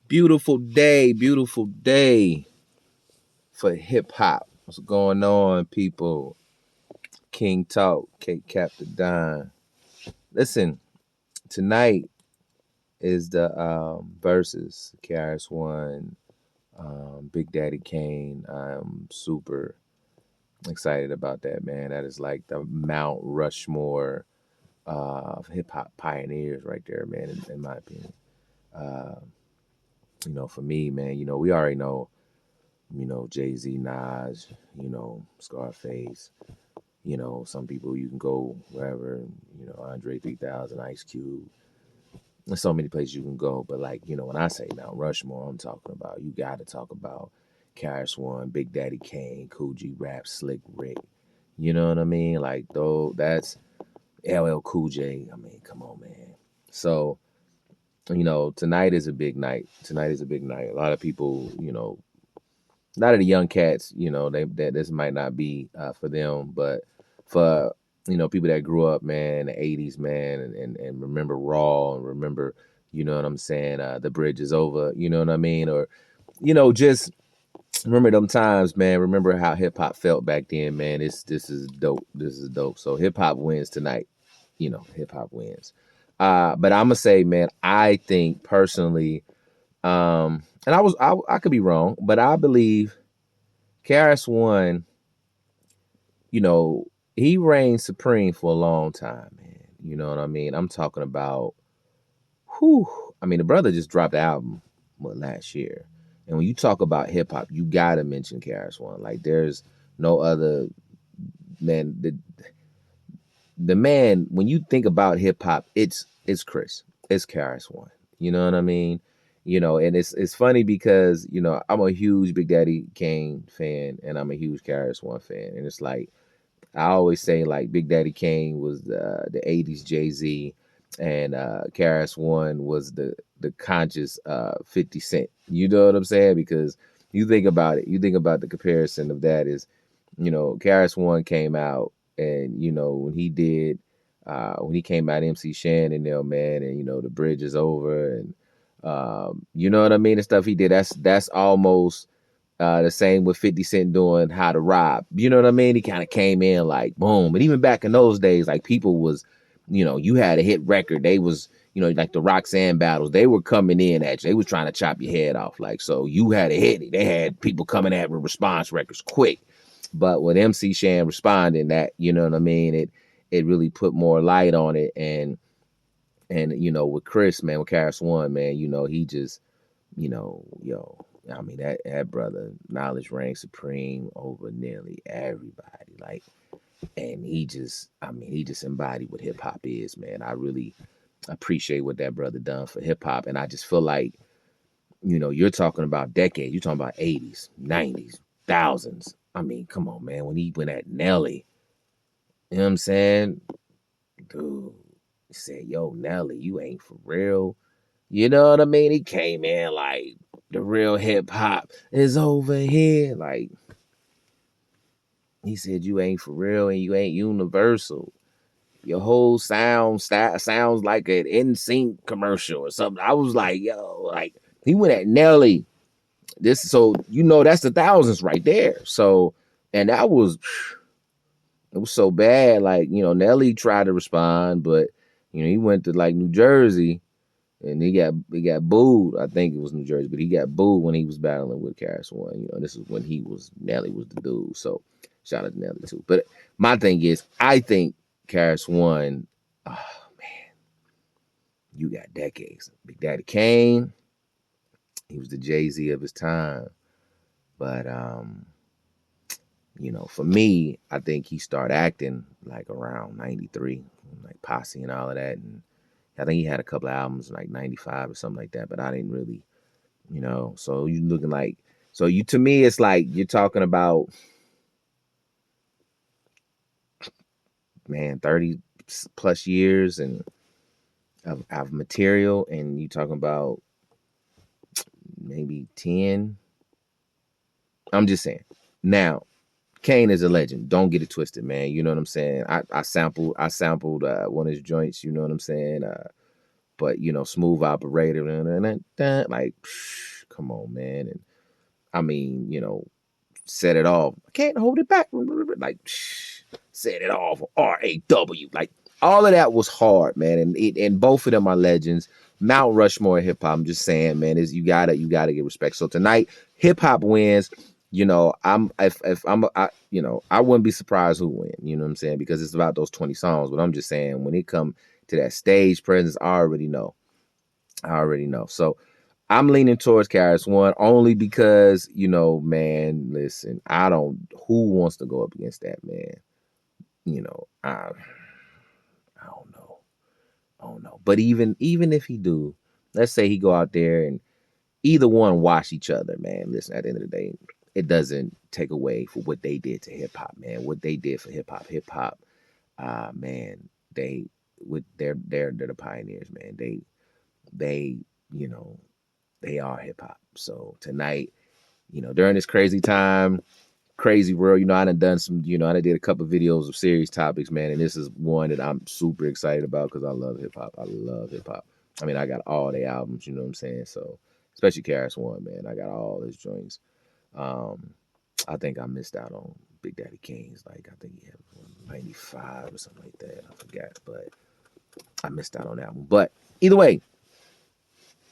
Beautiful day for hip hop. What's going on, people? King Talk, Kate Captain Don. Listen, tonight is the versus KRS One, Big Daddy Kane. I'm super excited about that, man. That is like the Mount Rushmore of hip hop pioneers right there, man. In my opinion, uh, for me, man, we already know. Jay-Z, Nas, Scarface, some people you can go wherever, Andre 3000, Ice Cube. There's so many places you can go. But like, when I say Mount Rushmore, I'm talking about, you got to talk about KRS One, Big Daddy Kane, Cool G Rap, Slick Rick. You know what I mean? Like, though, that's LL Cool J. I mean, come on, man. So, tonight is a big night. Tonight is a big night. A lot of people, a lot of the young cats, that this might not be for them, but for people that grew up, man, in the '80s, man, and remember Raw and remember, you know what I'm saying, The Bridge Is Over, you know what I mean, or just remember them times, man. Remember how hip hop felt back then, man. This is dope. This is dope. So hip hop wins tonight. Hip hop wins. But I'm gonna say, man, I think personally. And I could be wrong, but I believe KRS One, he reigned supreme for a long time, man. You know what I mean? I'm talking about whew. I mean, the brother just dropped the album last year. And when you talk about hip hop, you gotta mention KRS One. Like there's no other man. The man, when you think about hip hop, it's Chris. It's KRS One. You know what I mean? And it's funny because, I'm a huge Big Daddy Kane fan and I'm a huge KRS One fan. And it's like I always say like Big Daddy Kane was the 80s Jay-Z and KRS One was the conscious 50 Cent. You know what I'm saying? Because you think about it, you think about the comparison of that is, KRS One came out and, when he came out, MC Shan and them, man, and, The Bridge Is Over and, you know what I mean? The stuff he did, that's almost the same with 50 Cent doing How to Rob. You know what I mean? He kind of came in like boom. But even back in those days, like people was, you had a hit record. They was, like the Roxanne battles, they were coming in at you. They was trying to chop your head off. Like, so you had a hit. They had people coming at with response records quick. But with MC Shan responding, that, you know what I mean? It really put more light on it. And with Chris, man, with KRS One, man, he just, I mean, that brother, knowledge reigns supreme over nearly everybody. Like, and he just embodied what hip hop is, man. I really appreciate what that brother done for hip hop. And I just feel like, you're talking about decades. You're talking about 80s, 90s, thousands. I mean, come on, man. When he went at Nelly, you know what I'm saying? Dude, he said, yo, Nelly, you ain't for real. You know what I mean? He came in like the real hip hop is over here. Like he said, you ain't for real and you ain't universal. Your whole sound sounds like an NSYNC commercial or something. I was like, yo, like he went at Nelly. So that's the thousands right there. So and it was so bad. Like Nelly tried to respond, but he went to like New Jersey. And he got booed. I think it was New Jersey, but he got booed when he was battling with KRS One. This is when Nelly was the dude. So shout out to Nelly too. But my thing is, I think KRS One, oh man, you got decades. Big Daddy Kane, he was the Jay-Z of his time. But for me, I think he started acting like around 93, like Posse and all of that. And I think he had a couple of albums in like 95 or something like that, but I didn't really, so you looking like, to me, it's like you're talking about, man, 30 plus years and of material, and you talking about maybe 10. I'm just saying. Now, Kane is a legend. Don't get it twisted, man. You know what I'm saying? I sampled one of his joints, you know what I'm saying? but smooth operator, like, come on, man. And I mean, set it off. I can't hold it back. Like, set it off. RAW. Like, all of that was hard, man. And both of them are legends. Mount Rushmore hip hop. I'm just saying, man, is you gotta get respect. So tonight, hip hop wins. I'm if I'm I wouldn't be surprised who win. You know what I'm saying? Because it's about those 20 songs. But I'm just saying, when it come to that stage presence, I already know. So I'm leaning towards KRS One only because, man, listen, who wants to go up against that, man? I don't know. I don't know. But even if he do, let's say he go out there and either one wash each other, man. Listen, at the end of the day, it doesn't take away for what they did to hip hop, man. What they did for hip hop, man, they're the pioneers, man. They, you know, they are hip hop. So tonight, during this crazy time, crazy world, I done some, I done did a couple of videos of serious topics, man, and this is one that I'm super excited about because I love hip hop. I love hip hop. I mean, I got all the albums, you know what I'm saying? So, especially KRS One, man, I got all his joints. Um, I think I missed out on Big Daddy Kane's, like I think he had 95 or something like that. I forgot, but I missed out on that one. But either way,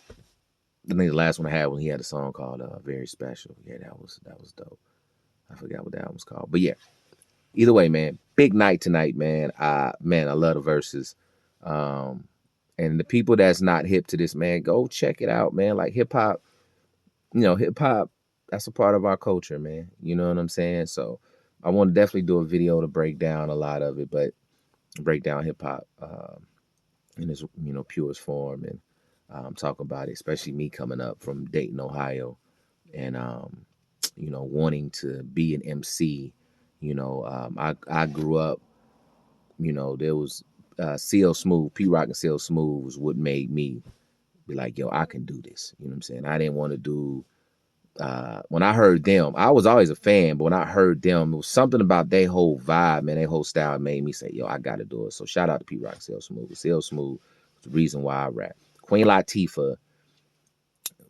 I think the last one I had when he had a song called "Very Special." Yeah, that was dope. I forgot what that one was called, but yeah. Either way, man, big night tonight, man. Man, I love the verses. Um, and the people that's not hip to this, man, go check it out, man. Like hip hop, hip hop, that's a part of our culture, man. You know what I'm saying? So I want to definitely do a video to break down a lot of it, but break down hip hop in its purest form and talk about it, especially me coming up from Dayton, Ohio, and wanting to be an MC. I grew up. There was CL Smooth, P Rock and CL Smooth was what made me be like, yo, I can do this. You know what I'm saying? I didn't want to do. When I heard them, I was always a fan, but when I heard them, it was something about their whole vibe, man, their whole style made me say, yo, I got to do it. So shout out to P Rock, CL Smooth. CL Smooth was the reason why I rap. Queen Latifah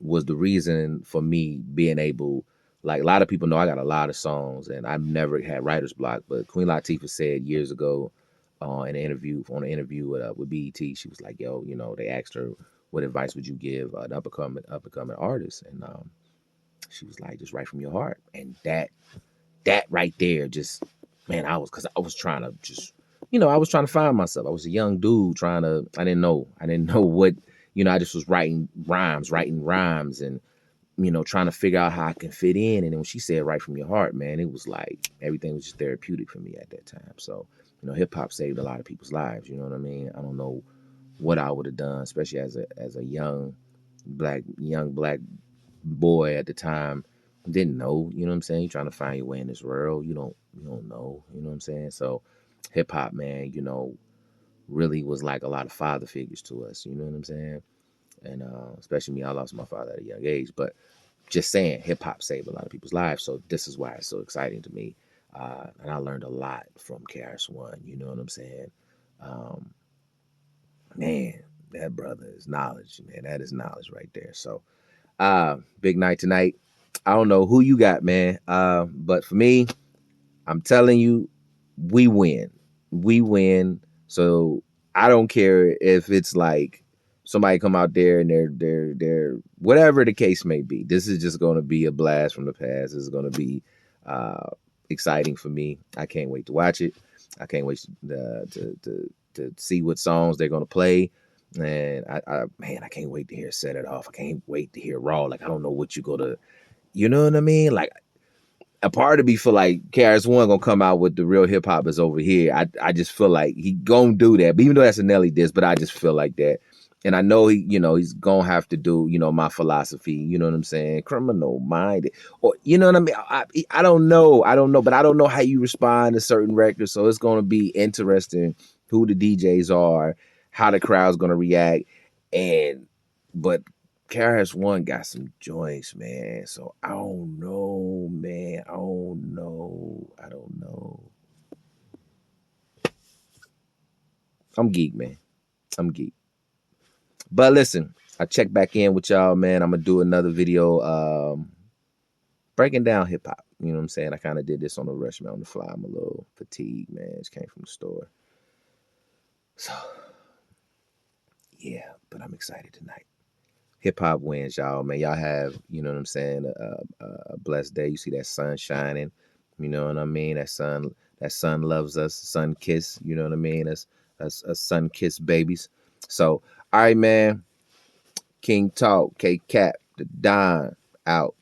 was the reason for me being able, like a lot of people know I got a lot of songs and I've never had writer's block, but Queen Latifah said years ago on an interview with BET, she was like, yo, they asked her, what advice would you give an up and coming artist? And she was like, just write from your heart. And that right there, just, man, because I was trying to just, I was trying to find myself. I was a young dude I didn't know what, I just was writing rhymes and, trying to figure out how I can fit in. And then when she said right from your heart, man, it was like everything was just therapeutic for me at that time. So, hip hop saved a lot of people's lives. You know what I mean? I don't know what I would have done, especially as a young black boy at the time. Didn't know, you know what I'm saying? You're trying to find your way in this world. You don't know, you know what I'm saying? So hip hop, man, really was like a lot of father figures to us, you know what I'm saying? And especially me, I lost my father at a young age, but just saying hip hop saved a lot of people's lives. So this is why it's so exciting to me. And I learned a lot from KRS One, you know what I'm saying? Um, man, that brother is knowledge, man. That is knowledge right there. So big night tonight. I don't know who you got, man. But for me, I'm telling you, we win. We win. So I don't care if it's like somebody come out there and they're whatever the case may be. This is just going to be a blast from the past. This is going to be uh, exciting for me. I can't wait to watch it. I can't wait to see what songs they're going to play. And man, I can't wait to hear Set It Off. I can't wait to hear Raw. Like, I don't know what you go to, you know what I mean? Like, a part of me feel like KRS One gonna come out with the real hip hop is over here. I just feel like he gonna do that. But even though that's a Nelly diss, but I just feel like that. And I know he's gonna have to do, my philosophy, you know what I'm saying? Criminal minded. Or you know what I mean? I don't know. But I don't know how you respond to certain records. So it's gonna be interesting who the DJs are, how the crowd's gonna react. But KRS One got some joints, man. So I don't know, man. I don't know. I'm geek, man. I'm geek. But listen, I check back in with y'all, man. I'm gonna do another video breaking down hip hop. You know what I'm saying? I kind of did this on the rush, man, on the fly. I'm a little fatigued, man. Just came from the store. So yeah, but I'm excited tonight. Hip hop wins, y'all, man. Y'all have, you know what I'm saying, a blessed day. You see that sun shining, you know what I mean? That sun loves us. Sun kiss, you know what I mean? That's a sun kiss babies. So, all right, man. King Talk, K Cap, the Don out.